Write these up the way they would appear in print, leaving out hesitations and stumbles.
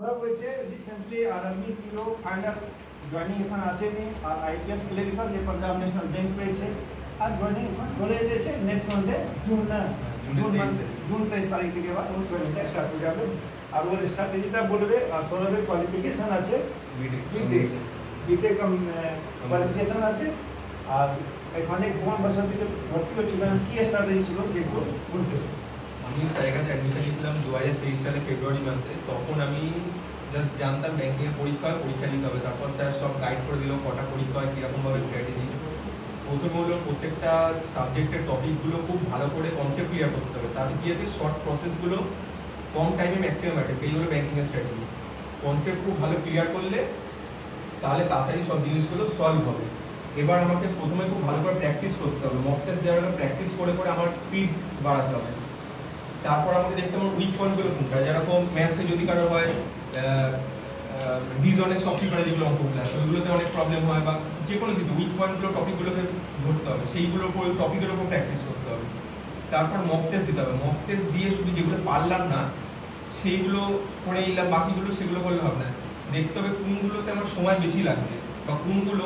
Recently RRB PO final joining এখন আসেনি আর IPS ক্লিয়ারিফার যে পাঞ্জাব ন্যাশনাল ব্যাংক পেয়েছে আর জয়েনিং এখন চলে এসেছে নেক্সট মান্থে জুন 23 তারিখ থেকে ওর জয়েনিংটা স্টার্ট হয়ে যাবে আর ওর স্ট্র্যাটেজিটা বলবে আর সৌরভের কোয়ালিফিকেশন আছে বিটেক কোয়ালিফিকেশন আছে আর এখানে কোন ভার্সিটিতে ভর্তি হচ্ছিলেন কি স্ট্র্যাটেজি ছিল সেগুলো বলতে। আমি স্যারের কাছে অ্যাডমিশন নিয়েছিলাম 2023 সালে ফেব্রুয়ারি মাসে। তখন আমি জাস্ট জানতাম ব্যাংকিংয়ের পরীক্ষা দিতে হবে, তারপর স্যার সব গাইড করে দিল কটা পরীক্ষা হয়, কীরকমভাবে স্ট্র্যাটেজি। প্রথমে হলো প্রত্যেকটা সাবজেক্টের টপিকগুলো খুব ভালো করে কনসেপ্ট ক্লিয়ার করতে হবে, তাতে কী আছে শর্ট প্রসেসগুলো কম টাইমে ম্যাক্সিমাম অ্যাটেন্ড, এই হলো ব্যাংকিংয়ের স্ট্র্যাটেজি। কনসেপ্ট খুব ভালো ক্লিয়ার করলে তাহলে তাড়াতাড়ি সব জিনিসগুলো সলভ হবে। এবার আমাকে প্রথমে খুব ভালো করে প্র্যাকটিস করতে হবে, মক টেস্ট দেওয়ার আগে প্র্যাকটিস করে করে আমার স্পিড বাড়াতে হবে। তারপর আমাকে দেখতে হবে উইক পয়েন্টগুলো কোনটা, যেরকম ম্যাথসে যদি কারো হয় ডিজনের সবসিকুয়েন্স যেগুলো অঙ্কগুলো আছে ওইগুলোতে অনেক প্রবলেম হয়, বা যে কোনো কিছু উইক পয়েন্টগুলো টপিকগুলোকে ধরতে হবে, সেইগুলোর উপর টপিকের উপর প্র্যাকটিস করতে হবে। তারপর মক টেস্ট দিতে হবে, মক টেস্ট দিয়ে শুধু যেগুলো পারলাম না সেইগুলো করে নিলাম, বাকিগুলো সেগুলো করলে হবে না, দেখতে হবে কোনগুলোতে আমার সময় বেশি লাগছে বা কোনগুলো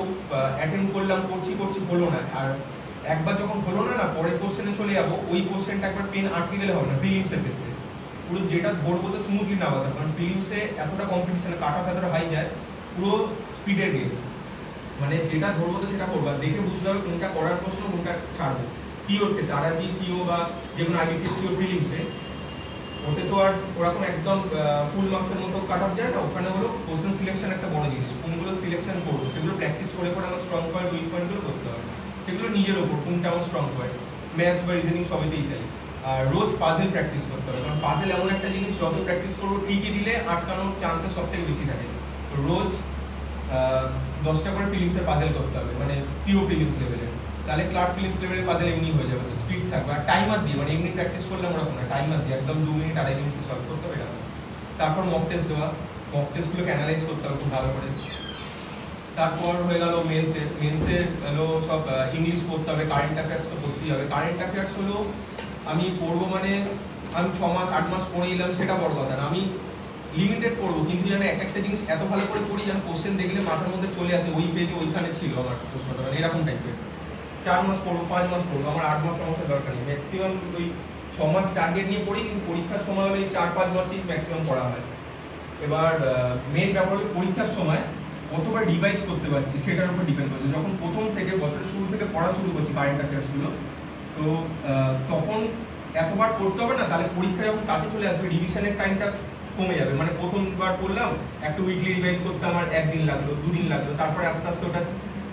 অ্যাটেন্ড করলাম করছি হলো না। আর একবার যখন হলো না পরের কোশ্চেনে চলে যাবো, ওই কোশ্চেনটা একবার পেন আটকে গেলে হবে না। প্রিলিমসের ক্ষেত্রে পুরো যেটা ধরবো তো স্মুথলি না বাতাম, কারণ প্রিলিমসে এতটা কম্পিটিশনে কাট অফ এতটা হাই যায়, পুরো স্পিডের গেম, মানে যেটা ধরবো তো সেটা করবো, দেখে বুঝতে হবে কোনটা করার প্রশ্ন কোনটা ছাড়বো। পিওর ক্ষেত্রে আরআরবি পিও বা যে কোনো আইবিপিএস পিও প্রিলিমসে ওতে তো আর ওরকম একদম ফুল মার্কসের মতো কাট অফ যায় না, ওখানে হলো কোশ্চেন সিলেকশন একটা বড় জিনিস, কোনগুলো সিলেকশন করবো সেগুলো প্র্যাকটিস করে করে আমার স্ট্রং পয়েন্ট উইক পয়েন্টগুলো করতে হবে, সেগুলো নিজের ওপর কোনটা আমার স্ট্রং পয়েন্ট। ম্যাথস বা রিজনিং সবেতেই তাই। আর রোজ পাজেল প্র্যাকটিস করতে হবে, কারণ পাজেল এমন একটা জিনিস যত প্র্যাকটিস করবো ঠিকই দিলে আটকানোর চান্সেস সব থেকে বেশি থাকে। তো রোজ 10টা করে প্রিলিমসের পাজেল করতে হবে, মানে পিও প্রিলিমস লেভেলের, তাহলে ক্লার্ক প্রিলিমস লেভেলের পাজেল এমনি হয়ে যাবে, স্পিড থাকবে। আর টাইমার দিয়ে, মানে এমনি প্র্যাকটিস করলাম ওরকম না, টাইমার দিয়ে একদম 2 মিনিট 2.5 মিনিট সলভ করতে হবে এরকম। তারপর মক টেস্ট দেওয়া, মক টেস্টগুলোকে অ্যানালাইজ করতে হবে খুব ভালো করে। তারপর হয়ে গেল মেন্সে হলো সব ইংলিশ পড়তে হবে, কারেন্ট অ্যাফেয়ার্স তো পড়তেই হবে। কারেন্ট অ্যাফেয়ার্স হলো আমি পড়বো মানে আমি 6 মাস 8 মাস পড়ে এলাম সেটা বড় কথা না, আমি লিমিটেড পড়বো, কিন্তু যেন একটা জিনিস এত ভালো করে পড়ি যেন কোশ্চেন দেখলে মাথার মধ্যে চলে আসে ওই পেজে ওইখানে ছিল আমার প্রশ্নটা, মানে এরকম টাইপের। 4 মাস পড়বো 5 মাস পড়বো, আমার 8 মাস সমস্যার দরকার নেই। ম্যাক্সিমাম ওই 6 মাস টার্গেট নিয়ে পড়ি, কিন্তু পরীক্ষার সময় হলে 4-5 মাসই ম্যাক্সিমাম পড়া হয়। এবার মেন ব্যাপার হলো পরীক্ষার সময় কতবার রিভাইজ করতে পারছি সেটার উপর ডিপেন্ড করছে। যখন প্রথম থেকে বছরের শুরু থেকে পড়া শুরু করছি কারেন্ট অ্যাফেয়ার্সগুলো, তো তখন এতবার পড়তে হবে না, তাহলে পরীক্ষা যখন কাছে চলে আসবে রিভিশনের টাইমটা কমে যাবে। মানে প্রথমবার পড়লাম একটা উইকলি রিভাইজ করতে আমার 1 দিন লাগলো 2 দিন লাগলো, তারপরে আস্তে আস্তে ওটা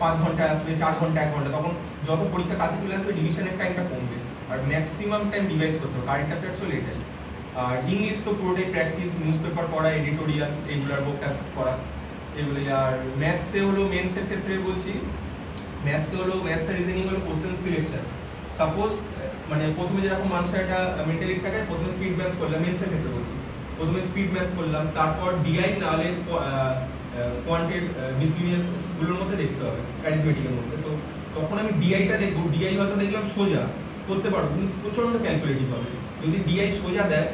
5 ঘন্টা আসবে, 4 ঘন্টা 1 ঘন্টা, তখন যত পরীক্ষা কাছে চলে আসবে রিভিশনের টাইমটা কমবে। আর ম্যাক্সিমাম টাইম রিভাইজ করতে হবে, কারেন্ট অ্যাফেয়ার্স হলো এটাই। আর ইংলিশ তো পুরোটাই প্র্যাকটিস, নিউজ পেপার পড়া, এডিটোরিয়াল, এগুলার বুকটা পড়া, এগুলোই। আর ম্যাথসে হলো মেন্সের ক্ষেত্রে বলছি, ম্যাথসে হলো ম্যাথস আর রিজনিং হলো কোশ্চেন সিলেকশন। সাপোজ মানে প্রথমে যেরকম মানুষের একটা মেন্টালিটি থাকে, প্রথমে স্পিড ম্যাথস করলাম, মেন্সের ক্ষেত্রে বলছি, প্রথমে স্পিড ম্যাথস করলাম, তারপর ডিআই নাহলে কোয়ান্টেড মিসলিনিয়াসগুলোর মধ্যে দেখতে হবে অ্যারিথমেটিকের মধ্যে। তো তখন আমি ডিআইটা দেখবো, ডিআই হয়তো দেখলাম সোজা করতে পারবো কিন্তু প্রচণ্ড ক্যালকুলেটিভ হবে। যদি ডিআই সোজা দেয়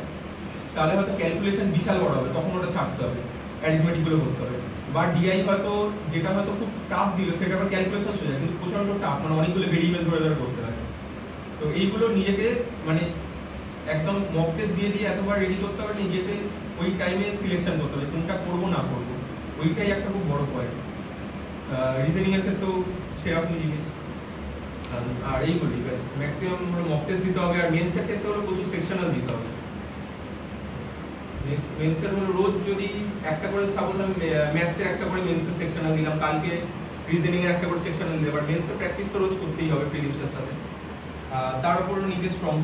তাহলে হয়তো ক্যালকুলেশন বিশাল বড় হবে, তখন ওটা ছাড়তে হবে, অ্যারিথমেটিকগুলো করতে হবে। বা ডিআই হয়তো যেটা হয়তো খুব টাফ দিল সেটা আবার ক্যালকুলেশন সোজা কিন্তু প্রচণ্ড টাফ, মানে অনেকগুলো ভেরিয়েবল ধরে ধরে করতে হবে। তো এইগুলো নিজেকে মানে একদম মক টেস্ট দিয়ে এতবার রেডি করতে হবে, নিজেকে ওই টাইমে সিলেকশন করতে হবে কোনটা করবো না করবো, ওইটাই একটা খুব বড় পয়েন্ট। রিজনিং এর ক্ষেত্রেও সেরকম জিনিস। আর এইগুলি ব্যাস ম্যাক্সিমাম মক টেস্ট দিতে হবে। আর মেন্সের ক্ষেত্রে হলো প্রচুর সেকশনাল দিতে হবে। মেন্সের হলো রোজ যদি একটা করে, সাপোজ আমি ম্যাথসের একটা করে মেন্সের সেকশনাল দিলাম, কালকে রিজনিং এর একটা করে সেকশনাল দিলাম, বাট মেন্সের প্র্যাকটিস তো রোজ করতেই হবে প্রিলিমসের সাথে। তার উপর নিজের স্ট্রং